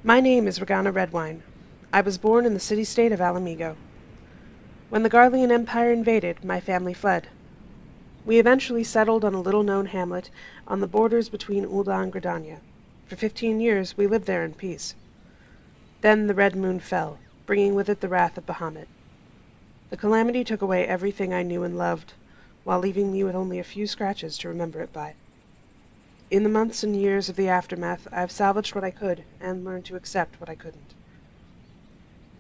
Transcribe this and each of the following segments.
My name is Regana Redwyne. I was born in the city-state of Alamigo. When the Garlean Empire invaded, my family fled. We eventually settled on a little-known hamlet on the borders between Ul'dah and Gridania. For 15 years, we lived there in peace. Then the Red Moon fell, bringing with it the wrath of Bahamut. The calamity took away everything I knew and loved, while leaving me with only a few scratches to remember it by. In the months and years of the aftermath, I've salvaged what I could and learned to accept what I couldn't.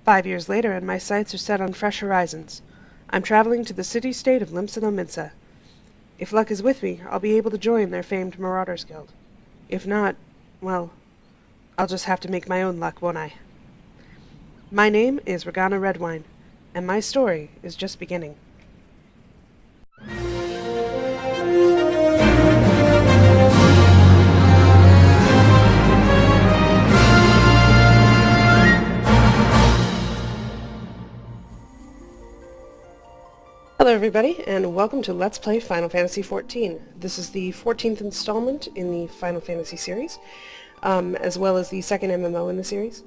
5 years later, and my sights are set on fresh horizons. I'm traveling to the city-state of Limsa Lominsa. If luck is with me, I'll be able to join their famed Marauders Guild. If not, well, I'll just have to make my own luck, won't I? My name is Regana Redwyne, and my story is just beginning. Hello everybody, and welcome to Let's Play Final Fantasy XIV. This is the 14th installment in the Final Fantasy series, as well as the second MMO in the series.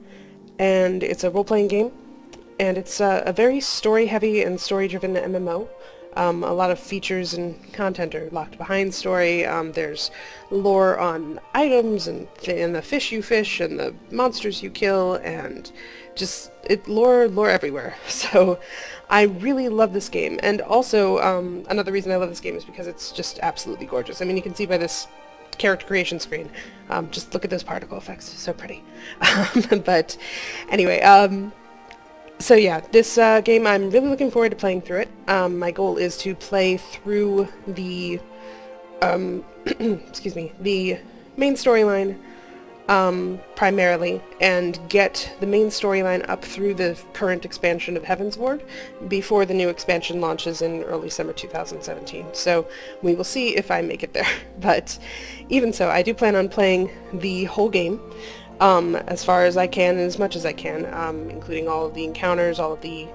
And it's a role-playing game, and it's a very story-heavy and story-driven MMO. A lot of features and content are locked behind story. There's lore on items and the fish you fish and the monsters you kill, and just lore everywhere. So I really love this game, and also another reason I love this game is because it's just absolutely gorgeous. I mean, you can see by this character creation screen. Just look at those particle effects, so pretty. But anyway, so yeah, this game, I'm really looking forward to playing through it. My goal is to play through the excuse me, the main storyline primarily, and get the main storyline up through the current expansion of Heavensward before the new expansion launches in early summer 2017. So we will see if I make it there. But even so, I do plan on playing the whole game as far as I can and as much as I can, including all of the encounters, all of the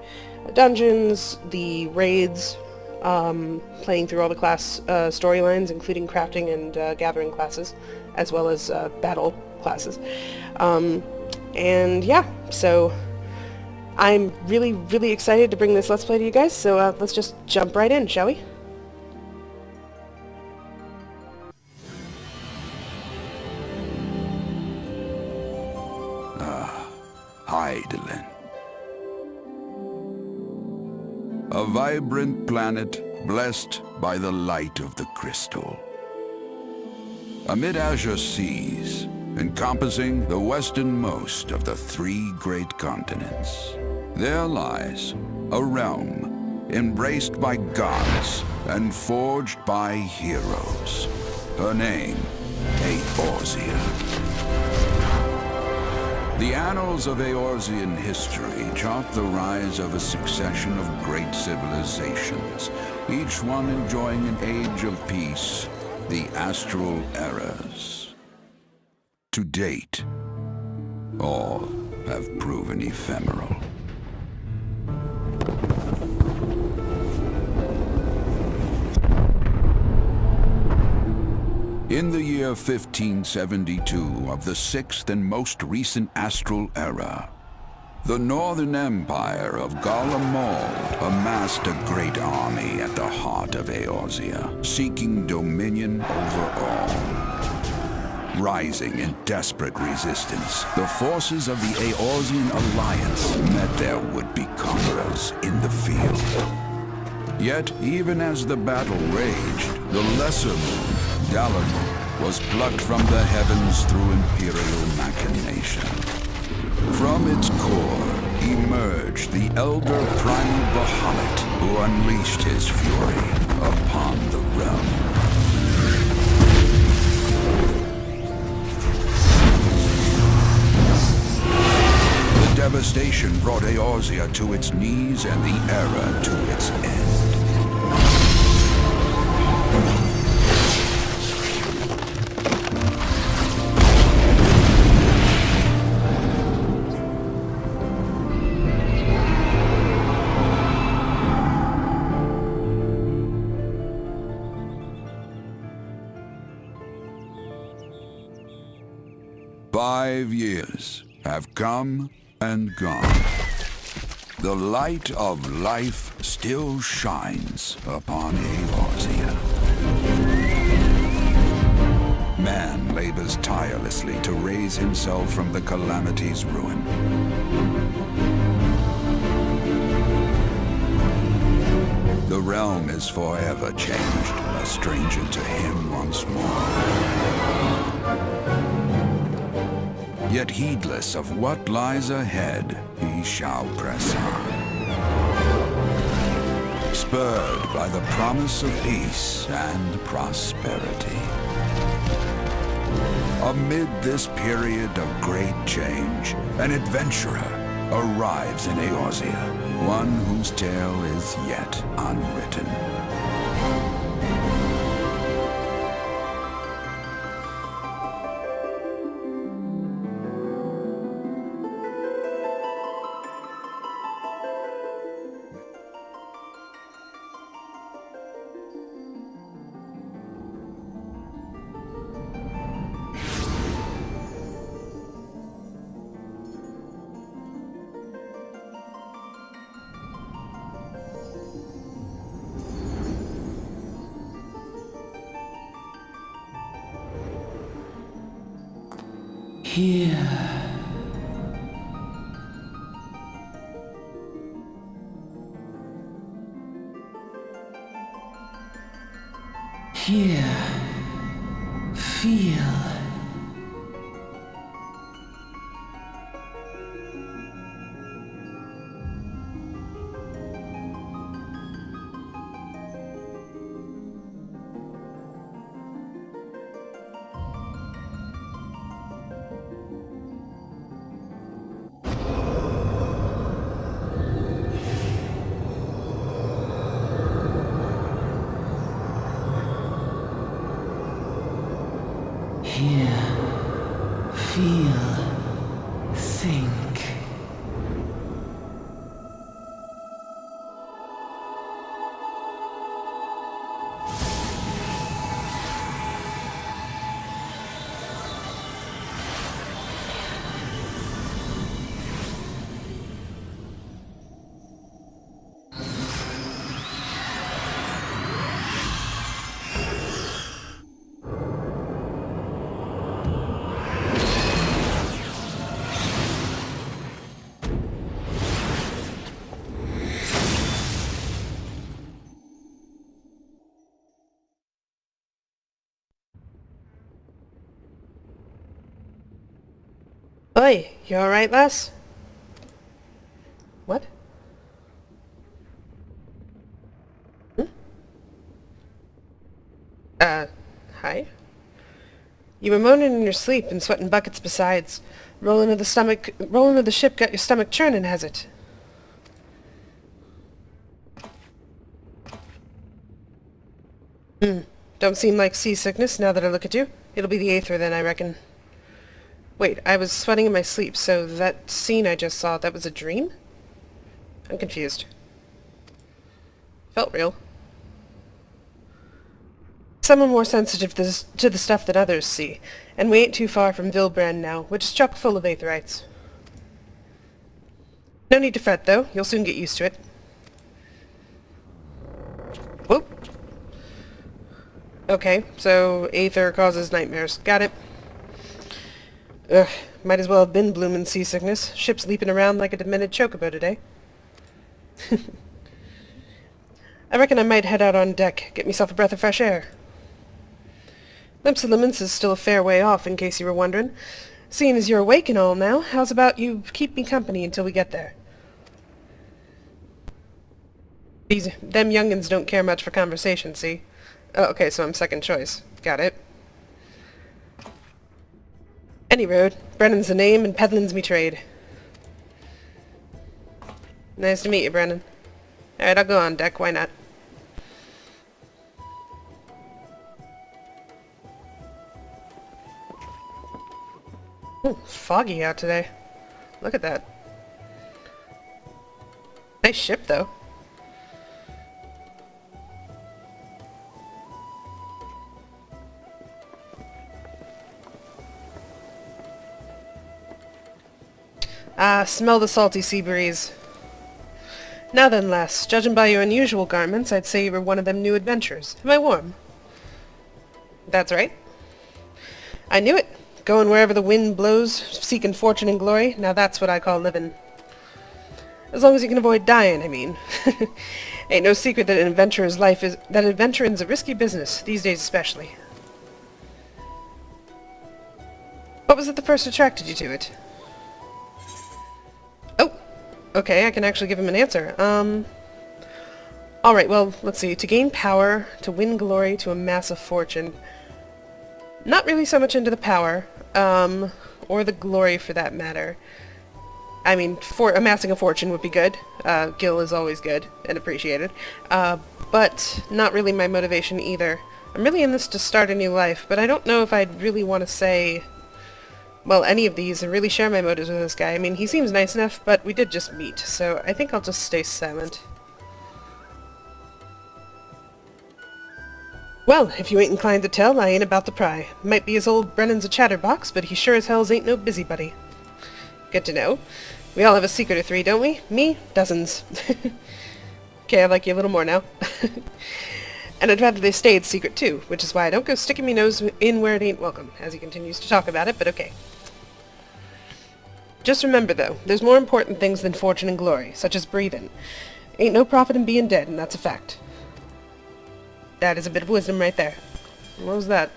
dungeons, the raids, playing through all the class storylines, including crafting and gathering classes, as well as battle classes. And yeah, so I'm really excited to bring this Let's Play to you guys, so let's just jump right in, shall we? Hydaelyn. A vibrant planet blessed by the light of the crystal. Amid azure seas, encompassing the westernmost of the three great continents, there lies a realm embraced by gods and forged by heroes. Her name, Eorzea. The annals of Eorzean history chart the rise of a succession of great civilizations, each one enjoying an age of peace, the astral eras. To date, all have proven ephemeral. In the year 1572 of the sixth and most recent astral era, the Northern Empire of Garlemald amassed a great army at the heart of Eorzea, seeking dominion over all. Rising in desperate resistance, the forces of the Eorzean alliance met their would-be conquerors in the field. Yet, even as the battle raged, the lesser moon, Dalamud, was plucked from the heavens through imperial machination. From its core emerged the elder primal Bahamut, who unleashed his fury upon the realm. The devastation brought Eorzea to its knees and the era to its end. 5 years, have come and gone. The light of life still shines upon Eorzea. Man labors tirelessly to raise himself from the calamity's ruin. The realm is forever changed, a stranger to him once more. Yet heedless of what lies ahead, he shall press on. Spurred by the promise of peace and prosperity. Amid this period of great change, an adventurer arrives in Eorzea, one whose tale is yet unwritten. Here. Here. Feel. Hear, feel, think. Oi, you alright, lass? What? Hi? You were moaning in your sleep and sweating buckets besides. Rolling of the ship got your stomach churning, has it? Don't seem like seasickness now that I look at you. It'll be the aether then, I reckon. Wait, I was sweating in my sleep, so that scene I just saw, that was a dream? I'm confused. Felt real. Some are more sensitive to the stuff that others see, and we ain't too far from Vilbrand now, which is chock full of aetherites. No need to fret, though. You'll soon get used to it. Whoop. Okay, so aether causes nightmares. Got it. Ugh, might as well have been bloomin' seasickness. Ship's leaping around like a demented chocobo today. I reckon I might head out on deck, get myself a breath of fresh air. Limsa Lominsa's still a fair way off, in case you were wondering. Seeing as you're awake and all now, how's about you keep me company until we get there? Them young'uns don't care much for conversation, see? Oh, okay, so I'm second choice. Got it. Any road. Brennan's the name and peddlin's me trade. Nice to meet you, Brennan. Alright, I'll go on deck. Why not? Ooh, foggy out today. Look at that. Nice ship, though. Ah, smell the salty sea breeze. Now then, lass, judging by your unusual garments, I'd say you were one of them new adventurers. Am I warm? That's right. I knew it. Going wherever the wind blows, seeking fortune and glory, now that's what I call living. As long as you can avoid dying, I mean. Ain't no secret that adventuring's a risky business, these days especially. What was it that first attracted you to it? Oh, okay, I can actually give him an answer. Alright, well, let's see. To gain power, to win glory, to amass a fortune. Not really so much into the power, or the glory for that matter. I mean, amassing a fortune would be good. Gil is always good and appreciated. But not really my motivation either. I'm really in this to start a new life, but I don't know if I'd really want to say, well, any of these and really share my motives with this guy. I mean, he seems nice enough, but we did just meet, so I think I'll just stay silent. Well, if you ain't inclined to tell, I ain't about to pry. Might be as old Brennan's a chatterbox, but he sure as hells ain't no busybody. Good to know. We all have a secret or three, don't we? Me? Dozens. Okay, I like you a little more now. And I'd rather they stayed secret too, which is why I don't go sticking me nose in where it ain't welcome, as he continues to talk about it, but okay. Just remember, though, there's more important things than fortune and glory, such as breathing. Ain't no profit in being dead, and that's a fact. That is a bit of wisdom right there. What was that?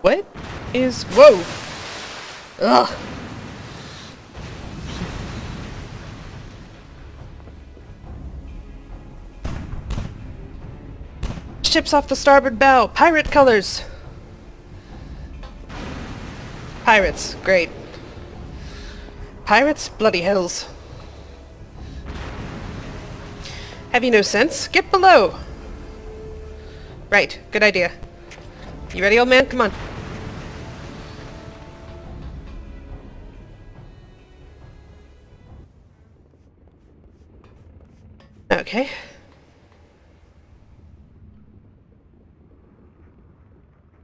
What is... Whoa! Ugh! Ships off the starboard bow! Pirate colors! Pirates. Great. Pirates? Bloody hells. Have you no sense? Get below! Right. Good idea. You ready, old man? Come on. Okay.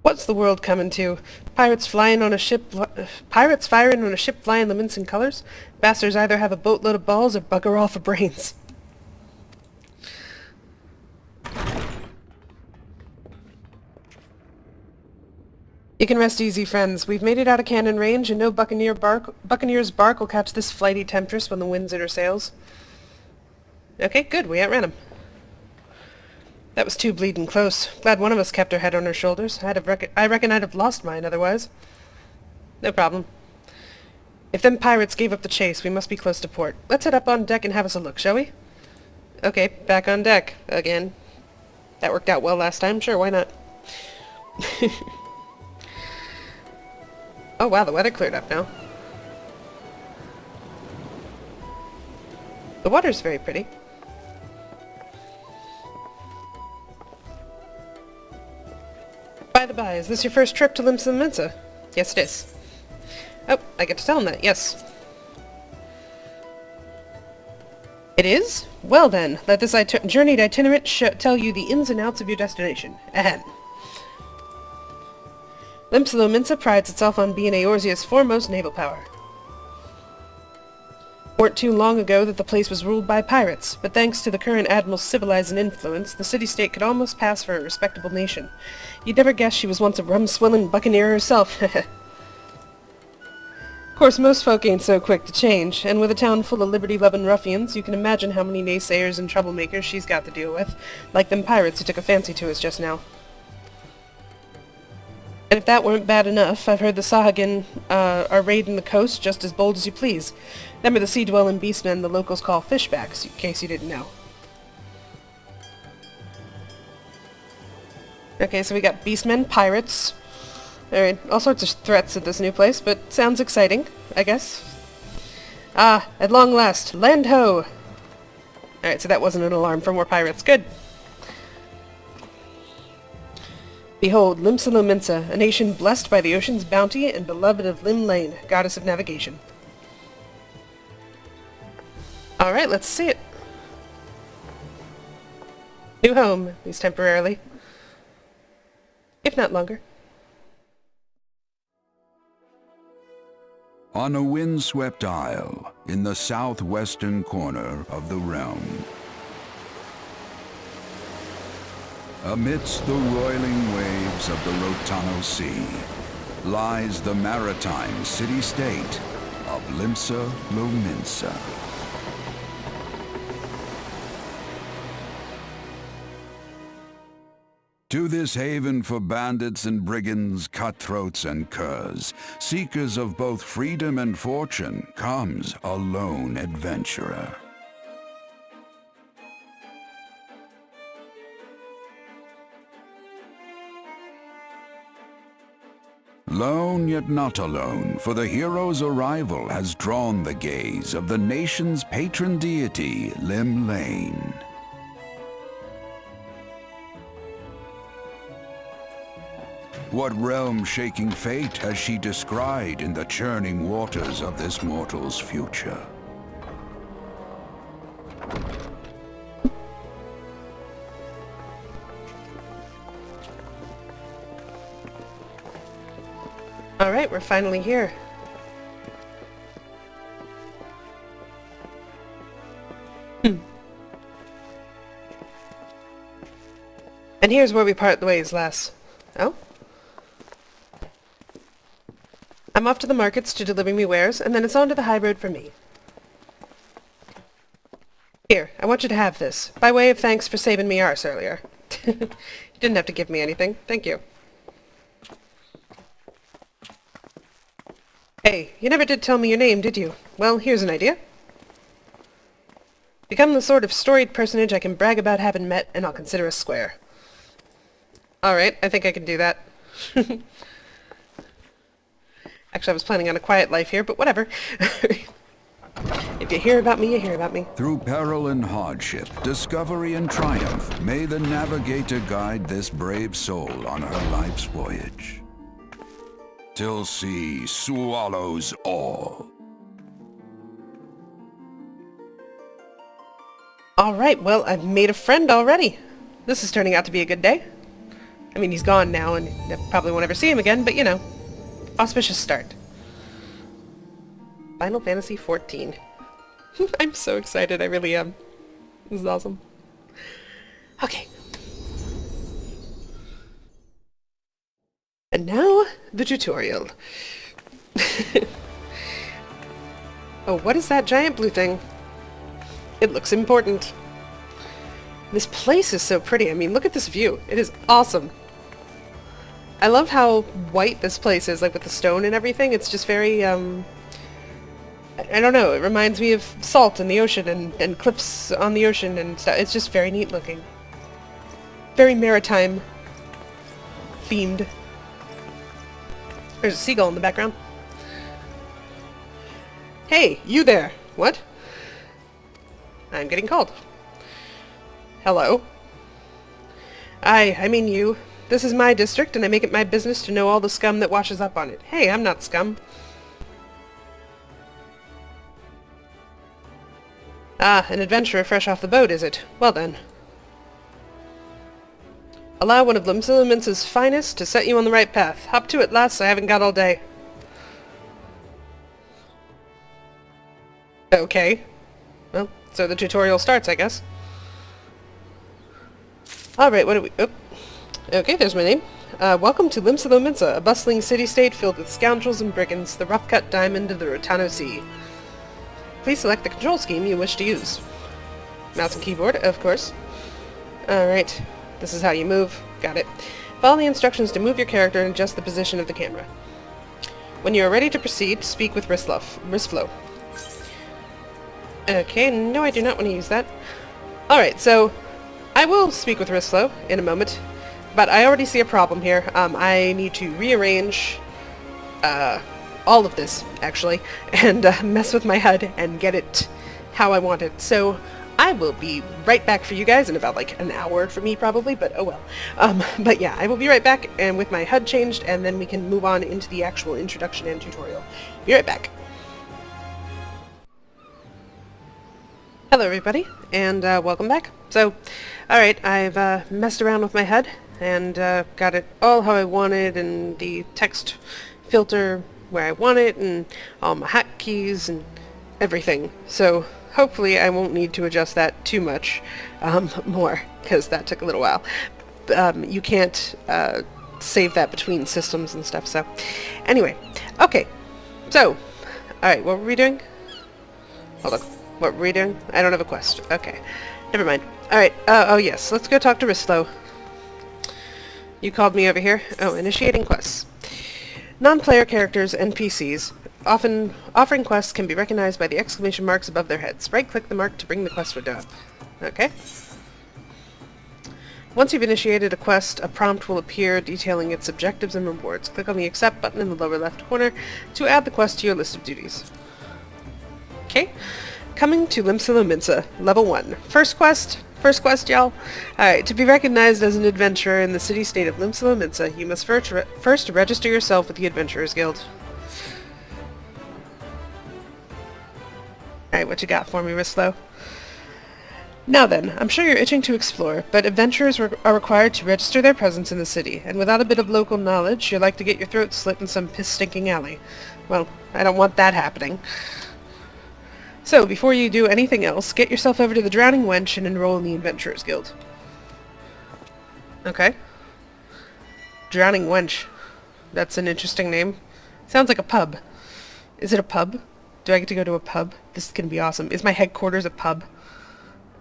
What's the world coming to? Pirates firing on a ship flying Lominsan colors? Bastards either have a boatload of balls or bugger all for brains. You can rest easy, friends. We've made it out of cannon range, and no buccaneer's bark will catch this flighty temptress when the wind's in her sails. Okay, good. We outran him. That was too bleeding close. Glad one of us kept her head on her shoulders. I reckon I'd have lost mine otherwise. No problem. If them pirates gave up the chase, we must be close to port. Let's head up on deck and have us a look, shall we? Okay, back on deck. Again. That worked out well last time. Sure, why not? Oh wow, the weather cleared up now. The water's very pretty. By the by, is this your first trip to Limsa Lominsa? Yes, it is. Oh, I get to tell him that, yes. It is? Well then, let this journeyed itinerant tell you the ins and outs of your destination. Ahem. Limsa Lominsa prides itself on being Eorzea's foremost naval power. Weren't too long ago that the place was ruled by pirates, but thanks to the current admiral's civilizing influence, the city-state could almost pass for a respectable nation. You'd never guess she was once a rum-swilling buccaneer herself. Of course, most folk ain't so quick to change, and with a town full of liberty-loving ruffians, you can imagine how many naysayers and troublemakers she's got to deal with, like them pirates who took a fancy to us just now. And if that weren't bad enough, I've heard the Sahagin are raiding the coast just as bold as you please. Them are the sea-dwelling beastmen the locals call fishbacks, in case you didn't know. Okay, so we got beastmen, pirates. Alright, all sorts of threats at this new place, but sounds exciting, I guess. Ah, at long last, land ho! Alright, so that wasn't an alarm for more pirates. Good. Behold, Limsa Lominsa, a nation blessed by the ocean's bounty and beloved of Lim Lane, goddess of navigation. Alright, let's see it. New home, at least temporarily. If not longer. on a windswept isle in the southwestern corner of the realm. Amidst the roiling waves of the Rotano Sea lies the maritime city-state of Limsa Lominsa. To this haven for bandits and brigands, cutthroats and curs, seekers of both freedom and fortune, comes a lone adventurer. Lone yet not alone, for the hero's arrival has drawn the gaze of the nation's patron deity, Limlane. What realm-shaking fate has she descried in the churning waters of this mortal's future? Alright, we're finally here. And here's where we part the ways, lass. Oh? I'm off to the markets to deliver me wares, and then it's on to the high road for me. Here, I want you to have this, by way of thanks for saving me arse earlier. You didn't have to give me anything, thank you. Hey, you never did tell me your name, did you? Well, here's an idea. Become the sort of storied personage I can brag about having met, and I'll consider us square. Alright, I think I can do that. Actually, I was planning on a quiet life here, but whatever. If you hear about me, you hear about me. Through peril and hardship, discovery and triumph, may the navigator guide this brave soul on her life's voyage. Till sea swallows all. Alright, well, I've made a friend already. This is turning out to be a good day. I mean, he's gone now, and I probably won't ever see him again, but you know. Auspicious start. Final Fantasy XIV. I'm so excited, I really am. This is awesome. Okay. And now, the tutorial. Oh, what is that giant blue thing? It looks important. This place is so pretty. I mean, look at this view. It is awesome. I love how white this place is, like with the stone and everything. It's just very, I don't know, it reminds me of salt in the ocean and cliffs on the ocean and stuff. It's just very neat looking. Very maritime themed. There's a seagull in the background. Hey, you there! What? I'm getting called. Hello? I mean you. This is my district, and I make it my business to know all the scum that washes up on it. Hey, I'm not scum. Ah, an adventurer fresh off the boat, is it? Well then. Allow one of Limsa Lominsa's finest to set you on the right path. Hop to it, lass, I haven't got all day. Okay. Well, so the tutorial starts, I guess. Alright, what do we... Oh. Okay, there's my name. Welcome to Limsa Lominsa, a bustling city-state filled with scoundrels and brigands, the rough-cut diamond of the Rotano Sea. Please select the control scheme you wish to use. Mouse and keyboard, of course. Alright, this is how you move. Got it. Follow the instructions to move your character and adjust the position of the camera. When you are ready to proceed, speak with Wristflow. Okay, no, I do not want to use that. Alright, so I will speak with Wristflow in a moment. But I already see a problem here. I need to rearrange all of this, actually, and mess with my HUD and get it how I want it. So I will be right back for you guys in about like an hour for me probably, but oh well. But yeah, I will be right back and with my HUD changed, and then we can move on into the actual introduction and tutorial. Be right back. Hello everybody, and welcome back. So, alright, I've messed around with my HUD and got it all how I wanted, and the text filter where I want it, and all my hotkeys and everything. So hopefully I won't need to adjust that too much more, because that took a little while. You can't save that between systems and stuff, so anyway. Okay, so, alright, what were we doing? Hold on, what were we doing? I don't have a quest. Okay, never mind. Alright, oh yes, let's go talk to Rislo. You called me over here? Oh, initiating quests. Non-player characters, NPCs, often offering quests can be recognized by the exclamation marks above their heads. Right-click the mark to bring the quest window up. Okay. Once you've initiated a quest, a prompt will appear detailing its objectives and rewards. Click on the Accept button in the lower left corner to add the quest to your list of duties. Okay. Coming to Limsa Lominsa, Level 1. First quest, y'all. Alright, to be recognized as an adventurer in the city-state of Limsa Lominsa, you must first register yourself with the Adventurers Guild. Alright, what you got for me, Rislo? Now then, I'm sure you're itching to explore, but adventurers are required to register their presence in the city, and without a bit of local knowledge, you're like to get your throat slit in some piss-stinking alley. Well, I don't want that happening. So, before you do anything else, get yourself over to the Drowning Wench and enroll in the Adventurers Guild. Okay. Drowning Wench. That's an interesting name. Sounds like a pub. Is it a pub? Do I get to go to a pub? This is gonna be awesome. Is my headquarters a pub?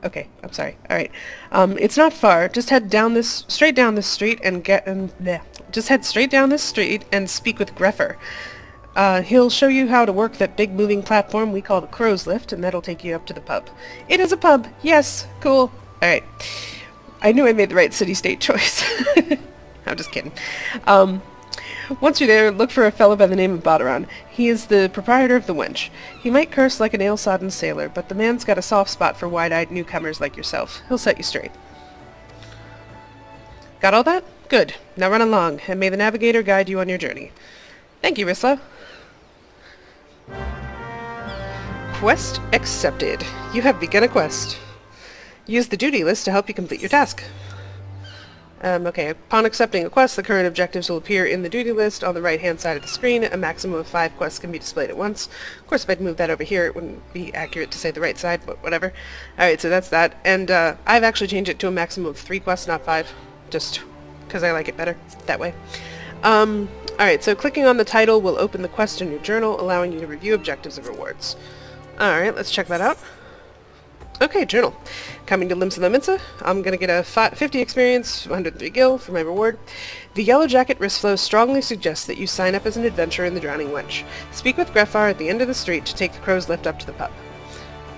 Okay, I'm sorry. Alright. It's not far. Just head straight down this street and just head straight down this street and speak with Greffer. He'll show you how to work that big moving platform we call the Crow's Lift, and that'll take you up to the pub. It is a pub! Yes! Cool! Alright. I knew I made the right city-state choice. I'm just kidding. Once you're there, look for a fellow by the name of Badaran. He is the proprietor of the Wench. He might curse like an ale-sodden sailor, but the man's got a soft spot for wide-eyed newcomers like yourself. He'll set you straight. Got all that? Good. Now run along, and may the navigator guide you on your journey. Thank you, Rislo. Quest accepted. You have begun a quest. Use the duty list to help you complete your task. Okay, upon accepting a quest, the current objectives will appear in the duty list on the right-hand side of the screen. A maximum of 5 quests can be displayed at once. Of course, if I'd move that over here, it wouldn't be accurate to say the right side, but whatever. Alright, so that's that. And I've actually changed it to a maximum of 3 quests, not 5. Just because I like it better that way. Alright, so clicking on the title will open the quest in your journal, allowing you to review objectives and rewards. Alright, let's check that out. Okay, journal. Coming to Limsa Lominsa, I'm gonna get a 50 experience, 103 gil for my reward. The Yellow Jacket Risflow strongly suggests that you sign up as an adventurer in the Drowning Wench. Speak with Greffar at the end of the street to take the Crow's Lift up to the pub.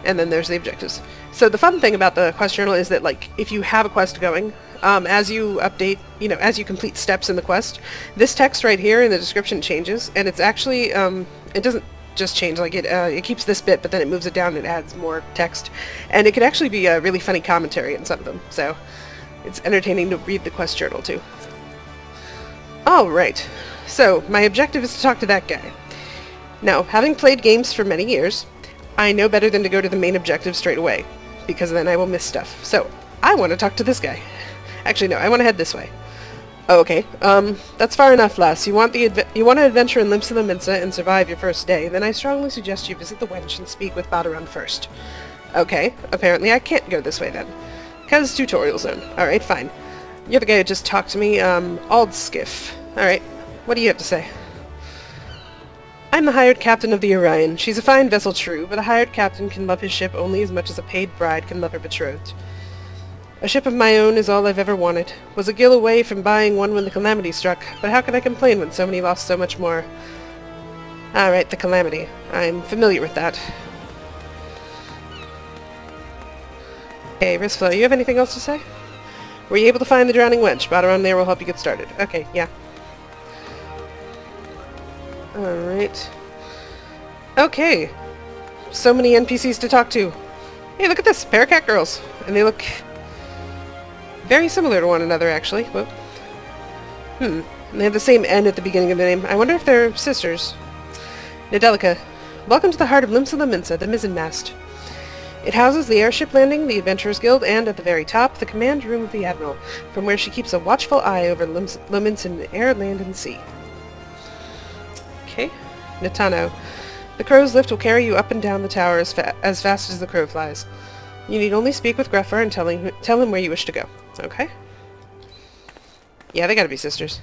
And then there's the objectives. So the fun thing about the quest journal is that, like, if you have a quest going, as you update, as you complete steps in the quest, this text right here in the description changes, and it's actually, it doesn't just change, like it keeps this bit, but then it moves it down and it adds more text, and it can actually be a really funny commentary in some of them, so it's entertaining to read the quest journal too. Alright, so my objective is to talk to that guy. Now, having played games for many years, I know better than to go to the main objective straight away, because then I will miss stuff. So, I want to talk to this guy. Actually, no, I want to head this way. Oh, okay. That's far enough, lass. You want to adventure in Limsa Lominsa and survive your first day, then I strongly suggest you visit the Wench and speak with Badaran first. Okay, apparently I can't go this way then. 'Cause tutorial zone. Alright, fine. You're the guy who just talked to me, Aldskiff. Alright, what do you have to say? I'm the hired captain of the Orion. She's a fine vessel, true, but a hired captain can love his ship only as much as a paid bride can love her betrothed. A ship of my own is all I've ever wanted. Was a gill away from buying one when the Calamity struck, but how could I complain when so many lost so much more? Alright, the Calamity. I'm familiar with that. Hey, Risflow, you have anything else to say? Were you able to find the Drowning Wench? Badaran there will help you get started. Okay, yeah. Alright. Okay. So many NPCs to talk to. Hey, look at this! Paracat girls! And they look very similar to one another, actually. Whoop. And they have the same N at the beginning of the name. I wonder if they're sisters. Nadelica. Welcome to the heart of Limsa Lominsa, the mizzenmast. It houses the airship landing, the Adventurers Guild, and, at the very top, the command room of the Admiral, from where she keeps a watchful eye over Lominsan air, land, and sea. Okay. Nitano. The crow's lift will carry you up and down the tower as fast as the crow flies. You need only speak with Gruffer and tell him where you wish to go. Okay? Yeah, they gotta be sisters.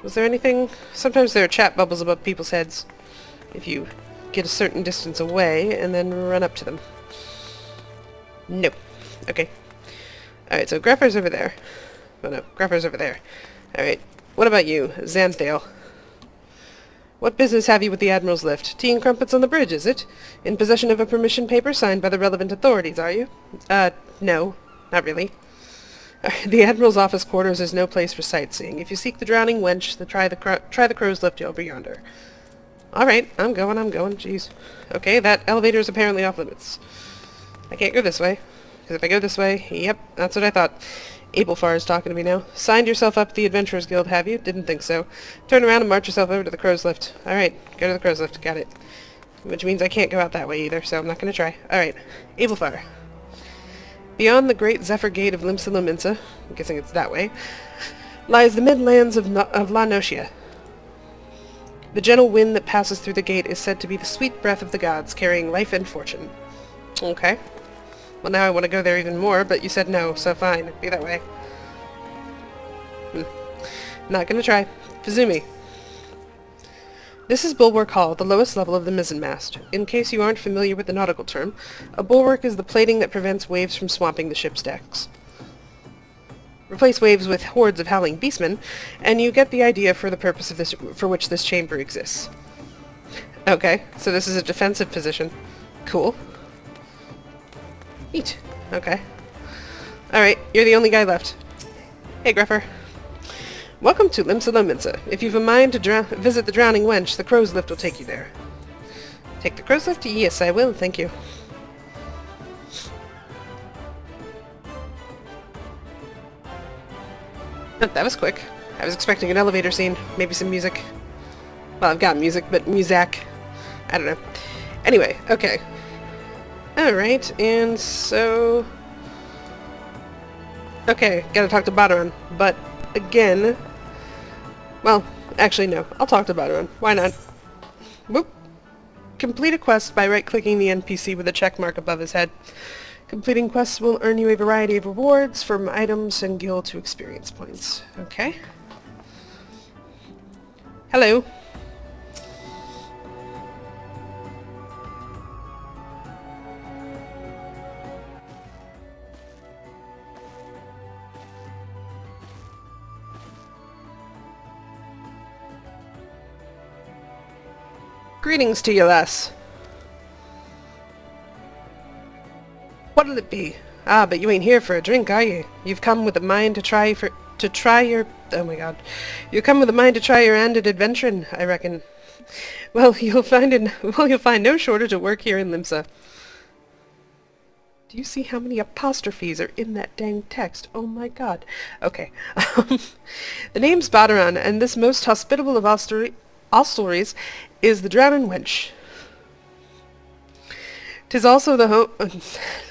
Was there anything? Sometimes there are chat bubbles above people's heads. If you get a certain distance away and then run up to them. No. Okay. Alright, so Gruffer's over there. Oh no, Gruffer's over there. Alright. What about you, Xanthale? What business have you with the Admiral's lift? Tea and crumpets on the bridge, is it? In possession of a permission paper signed by the relevant authorities, are you? No. Not really. The Admiral's office quarters is no place for sightseeing. If you seek the drowning wench, try the crow's lift over yonder. Alright, I'm going. Jeez. Okay, that elevator is apparently off limits. I can't go this way. Because if I go this way, yep, that's what I thought. Abelfar is talking to me now. Signed yourself up to the Adventurers Guild, have you? Didn't think so. Turn around and march yourself over to the crow's lift. Alright, go to the crow's lift. Got it. Which means I can't go out that way either, so I'm not going to try. Alright, Abelfar. Beyond the great Zephyr Gate of Limsa Lominsa, I'm guessing it's that way, lies the midlands of La Notia. The gentle wind that passes through the gate is said to be the sweet breath of the gods, carrying life and fortune. Okay. Well, now I want to go there even more, but you said no, so fine. Be that way. Not gonna try. Fuzumi. This is Bulwark Hall, the lowest level of the mizzenmast. In case you aren't familiar with the nautical term, a bulwark is the plating that prevents waves from swamping the ship's decks. Replace waves with hordes of howling beastmen, and you get the idea for the purpose of for which this chamber exists. Okay, so this is a defensive position. Cool. Neat. Okay. Alright, you're the only guy left. Hey, Gruffer. Welcome to Limsa Lominsa. If you've a mind to visit the drowning wench, the crow's lift will take you there. Take the crow's lift? Yes, I will, thank you. Oh, that was quick. I was expecting an elevator scene, maybe some music. Well, I've got music, but muzak. I don't know. Anyway, okay. Alright, and so... Okay, gotta talk to Badaran, but again... Well, actually no, I'll talk to Badaran. Why not? Whoop! Complete a quest by right-clicking the NPC with a check mark above his head. Completing quests will earn you a variety of rewards, from items and gil to experience points. Okay. Hello. Greetings to you, lass. What'll it be? Ah, but you ain't here for a drink, are you? You've come with a mind to try your... Oh my god. You come with a mind to try your hand at adventuring, I reckon. Well, you'll find no shortage of work here in Limsa. Do you see how many apostrophes are in that dang text? Oh my god. Okay. The name's Badaran, and this most hospitable of hostelries is the Drowning Wench. 'Tis also the home...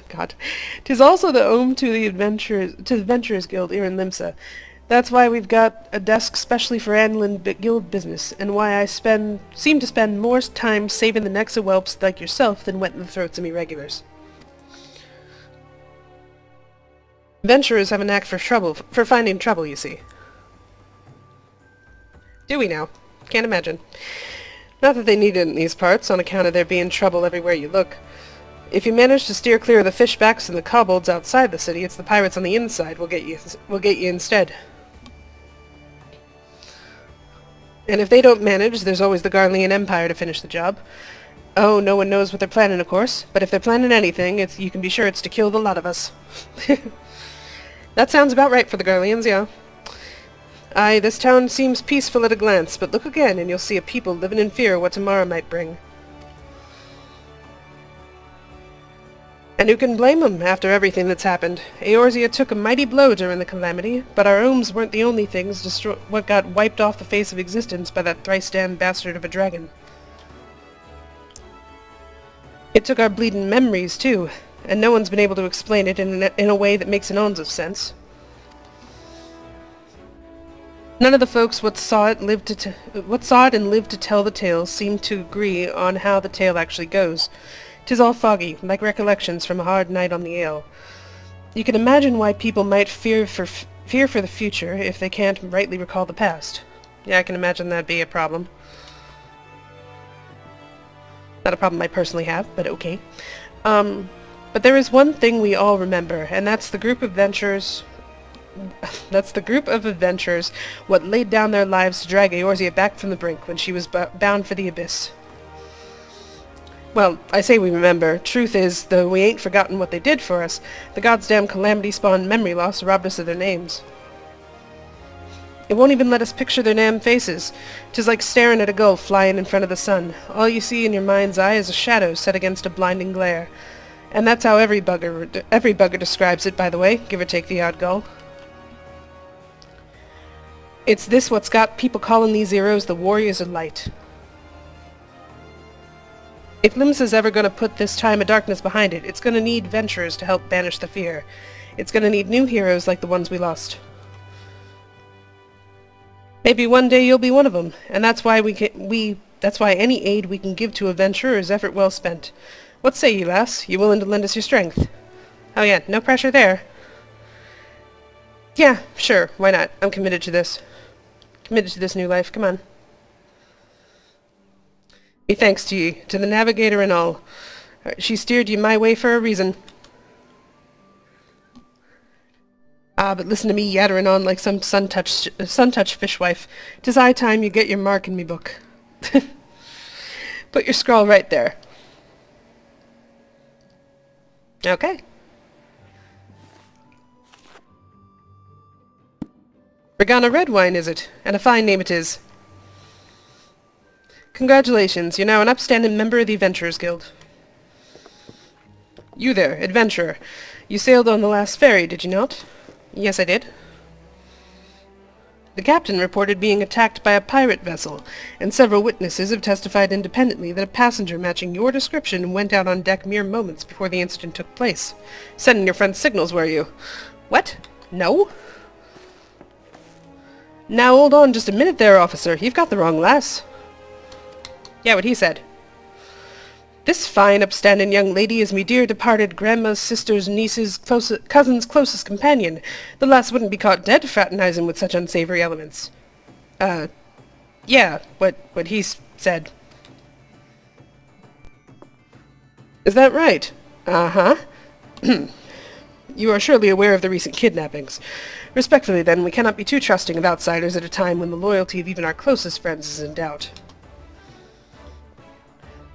God. 'Tis also the home to the Adventurers Guild here in Limsa. That's why we've got a desk specially for handling guild business, and why I seem to spend more time saving the necks of whelps like yourself than wetting the throats of me regulars. Adventurers have a knack for finding trouble, you see. Do we now? Can't imagine. Not that they need it in these parts, on account of there being trouble everywhere you look. If you manage to steer clear of the fishbacks and the kobolds outside the city, it's the pirates on the inside will get you instead. And if they don't manage, there's always the Garlean Empire to finish the job. Oh, no one knows what they're planning, of course, but if they're planning anything, you can be sure it's to kill the lot of us. That sounds about right for the Garleans, yeah. Aye, this town seems peaceful at a glance, but look again and you'll see a people living in fear of what tomorrow might bring. And who can blame 'em after everything that's happened? Eorzea took a mighty blow during the calamity, but our homes weren't the only things what got wiped off the face of existence by that thrice-damned bastard of a dragon. It took our bleeding memories, too, and no one's been able to explain it in a way that makes an ounce of sense. None of the folks what saw it and lived to tell the tale seemed to agree on how the tale actually goes. 'Tis all foggy, like recollections from a hard night on the ale. You can imagine why people might fear for the future if they can't rightly recall the past. Yeah, I can imagine that'd be a problem. Not a problem I personally have, but okay. But there is one thing we all remember, and that's the group of adventurers what laid down their lives to drag Eorzea back from the brink when she was bound for the abyss. Well, I say we remember. Truth is, though we ain't forgotten what they did for us, the goddamn calamity-spawned memory loss robbed us of their names. It won't even let us picture their damn faces. 'Tis like staring at a gull flying in front of the sun. All you see in your mind's eye is a shadow set against a blinding glare. And that's how every bugger describes it, by the way, give or take the odd gull. It's this what's got people calling these heroes the Warriors of Light. If Limsa's ever going to put this time of darkness behind it, it's going to need venturers to help banish the fear. It's going to need new heroes like the ones we lost. Maybe one day you'll be one of them, and that's why that's why any aid we can give to a venturer is effort well spent. What say you, lass? You willing to lend us your strength? Oh yeah, no pressure there. Yeah, sure, why not? I'm committed to this. Committed to this new life, come on. Be thanks to ye, to the navigator and all. She steered you my way for a reason. Ah, but listen to me yattering on like some sun-touched fishwife. 'Tis high time you get your mark in me book. Put your scrawl right there. Okay. Regana Redwyne, is it? And a fine name it is. Congratulations, you're now an upstanding member of the Adventurers Guild. You there, adventurer. You sailed on the last ferry, did you not? Yes, I did. The captain reported being attacked by a pirate vessel, and several witnesses have testified independently that a passenger matching your description went out on deck mere moments before the incident took place. Sending your friend signals, were you? What? No? Now hold on just a minute there, officer. You've got the wrong lass. Yeah, what he said. This fine, upstanding young lady is me dear departed grandma's sister's niece's cousin's closest companion. The lass wouldn't be caught dead fraternizing with such unsavory elements. Yeah, what he said. Is that right? Uh-huh. You are surely aware of the recent kidnappings. Respectfully, then, we cannot be too trusting of outsiders at a time when the loyalty of even our closest friends is in doubt.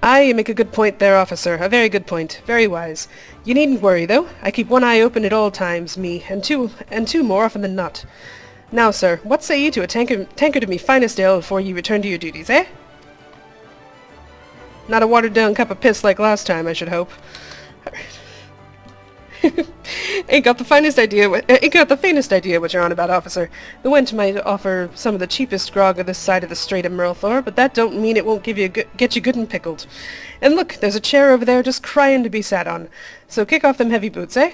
Aye, you make a good point there, officer. A very good point. Very wise. You needn't worry, though. I keep one eye open at all times, me, and two more often than not. Now, sir, what say ye to a tankard of me finest ale before ye return to your duties, eh? Not a watered-down cup of piss like last time, I should hope. Ain't got the faintest idea what you're on about, officer. The wench might offer some of the cheapest grog of this side of the Strait of Merlthor, but that don't mean it won't get you good and pickled. And look, there's a chair over there just crying to be sat on. So kick off them heavy boots, eh?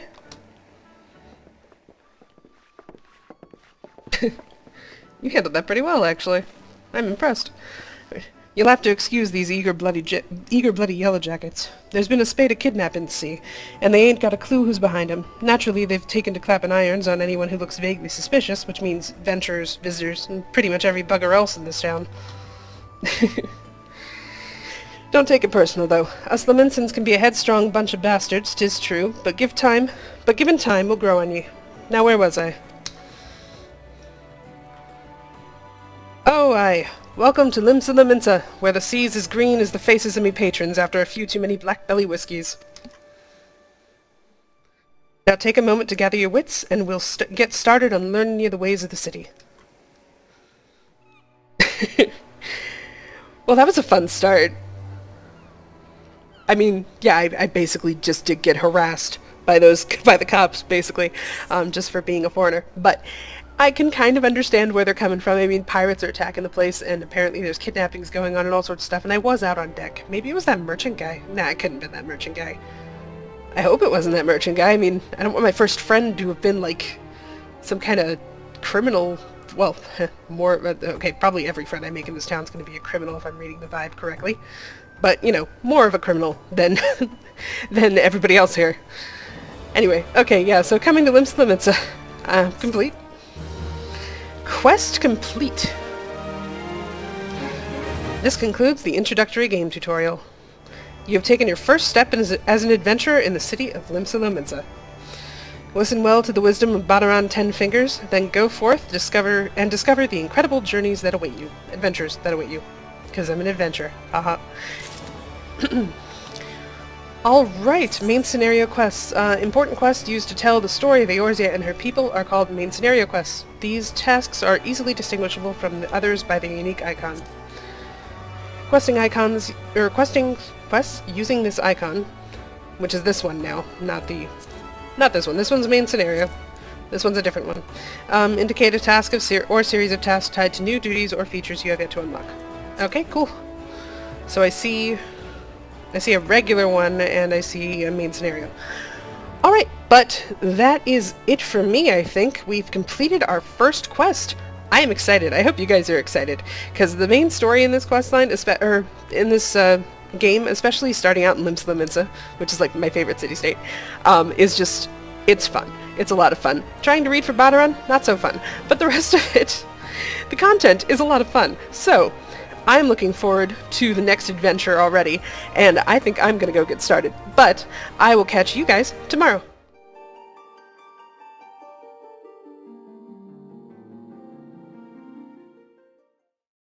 You handled that pretty well, actually. I'm impressed. You'll have to excuse these eager bloody yellow jackets. There's been a spate of kidnappings, see, and they ain't got a clue who's behind 'em. Naturally, they've taken to clapping irons on anyone who looks vaguely suspicious, which means venturers, visitors, and pretty much every bugger else in this town. Don't take it personal, though. Us Lominsans can be a headstrong bunch of bastards, 'tis true, but given time, we'll grow on ye. Now, where was I? Oh, aye. Welcome to Limsa Lominsa, where the sea's as green as the faces of me patrons after a few too many black belly whiskies. Now take a moment to gather your wits, and we'll get started on learning you the ways of the city. Well, that was a fun start. I mean, yeah, I basically just did get harassed by the cops, basically, just for being a foreigner. But I can kind of understand where they're coming from. I mean, pirates are attacking the place, and apparently there's kidnappings going on and all sorts of stuff, and I was out on deck. Maybe it was that merchant guy. Nah, it couldn't have been that merchant guy. I hope it wasn't that merchant guy. I mean, I don't want my first friend to have been, like, some kind of criminal well, more, okay, probably every friend I make in this town is going to be a criminal if I'm reading the vibe correctly. But, you know, more of a criminal than, than everybody else here. Anyway, okay, yeah, so coming to Limsa Lominsa, complete. Quest complete. This concludes the introductory game tutorial. You have taken your first step as an adventurer in the city of Limsa Lominsa. Listen well to the wisdom of Badaran Ten Fingers, then go forth, discover the incredible journeys that await you. Adventures that await you. Because I'm an adventurer. Haha. Alright, main scenario quests. Important quests used to tell the story of Eorzea and her people are called main scenario quests. These tasks are easily distinguishable from the others by their unique icon. Questing quests using this icon, which is this one now, not this one. This one's main scenario. This one's a different one. Indicate a task of or series of tasks tied to new duties or features you have yet to unlock. Okay, cool. So I see a regular one and I see a main scenario. Alright, but that is it for me, I think. We've completed our first quest. I am excited. I hope you guys are excited, because the main story in this questline, in this game, especially starting out in Limsa Lominsa, which is like my favorite city-state, is just, it's fun. It's a lot of fun. Trying to read for Badaran, not so fun. But the rest of it, the content is a lot of fun. So, I'm looking forward to the next adventure already, and I think I'm gonna go get started. But I will catch you guys tomorrow.